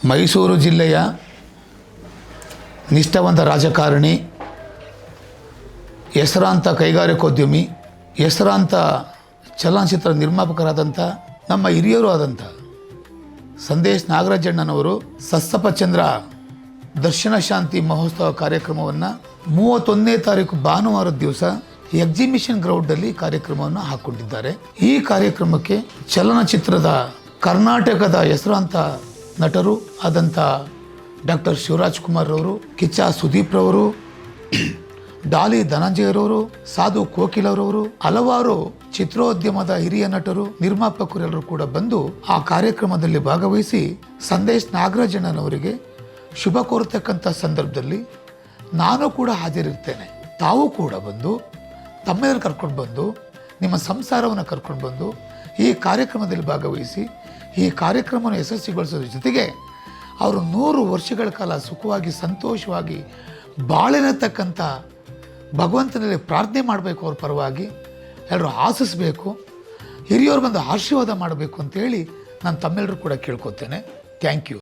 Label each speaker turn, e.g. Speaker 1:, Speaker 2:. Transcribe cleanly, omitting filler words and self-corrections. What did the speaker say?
Speaker 1: ಮೈಸೂರು ಜಿಲ್ಲೆಯ ನಿಷ್ಠಾವಂತ ರಾಜಕಾರಣಿ, ಹೆಸರಾಂತ ಕೈಗಾರಿಕೋದ್ಯಮಿ, ಹೆಸರಾಂತ ಚಲನಚಿತ್ರ ನಿರ್ಮಾಪಕರಾದಂಥ ನಮ್ಮ ಹಿರಿಯರು ಆದಂಥ ಸಂದೇಶ್ ನಾಗರಾಜಣ್ಣನವರು ಸತ್ಸಪಚಂದ್ರ ದರ್ಶನ ಶಾಂತಿ ಮಹೋತ್ಸವ ಕಾರ್ಯಕ್ರಮವನ್ನು 31ನೇ ತಾರೀಕು ಭಾನುವಾರದ ದಿವಸ ಎಕ್ಸಿಬಿಷನ್ ಗ್ರೌಂಡಲ್ಲಿ ಕಾರ್ಯಕ್ರಮವನ್ನು ಹಾಕ್ಕೊಂಡಿದ್ದಾರೆ. ಈ ಕಾರ್ಯಕ್ರಮಕ್ಕೆ ಚಲನಚಿತ್ರದ ಕರ್ನಾಟಕದ ಹೆಸರಾಂತ ನಟರು ಆದಂಥ ಡಾಕ್ಟರ್ ಶಿವರಾಜ್ ಕುಮಾರ್ ಅವರು, ಕಿಚ್ಚ ಸುದೀಪ್ ರವರು, ಡಾಲಿ ಧನಂಜಯರವರು, ಸಾಧು ಕೋಕಿಲ್ ಅವರವರು, ಹಲವಾರು ಚಿತ್ರೋದ್ಯಮದ ಹಿರಿಯ ನಟರು, ನಿರ್ಮಾಪಕರೆಲ್ಲರೂ ಕೂಡ ಬಂದು ಆ ಕಾರ್ಯಕ್ರಮದಲ್ಲಿ ಭಾಗವಹಿಸಿ ಸಂದೇಶ್ ನಾಗರಾಜಣ್ಣನವರಿಗೆ ಶುಭ ಕೋರತಕ್ಕಂಥ ಸಂದರ್ಭದಲ್ಲಿ ನಾನು ಕೂಡ ಹಾಜರಿರ್ತೇನೆ. ತಾವು ಕೂಡ ಬಂದು ತಮ್ಮೆಲ್ಲರೂ ಕರ್ಕೊಂಡು ಬಂದು ನಿಮ್ಮ ಸಂಸಾರವನ್ನು ಕರ್ಕೊಂಡು ಬಂದು ಈ ಕಾರ್ಯಕ್ರಮದಲ್ಲಿ ಭಾಗವಹಿಸಿ ಈ ಕಾರ್ಯಕ್ರಮವನ್ನು ಯಶಸ್ವಿಗೊಳಿಸೋದ್ರ ಜೊತೆಗೆ ಅವರು 100 ವರ್ಷಗಳ ಕಾಲ ಸುಖವಾಗಿ ಸಂತೋಷವಾಗಿ ಬಾಳೆನತಕ್ಕಂಥ ಭಗವಂತನಲ್ಲಿ ಪ್ರಾರ್ಥನೆ ಮಾಡಬೇಕು. ಅವ್ರ ಪರವಾಗಿ ಎಲ್ಲರೂ ಆಶಿಸಬೇಕು, ಹಿರಿಯವರು ಬಂದು ಆಶೀರ್ವಾದ ಮಾಡಬೇಕು ಅಂತೇಳಿ ನಾನು ತಮ್ಮೆಲ್ಲರೂ ಕೂಡ ಕೇಳ್ಕೊತೇನೆ. Thank you.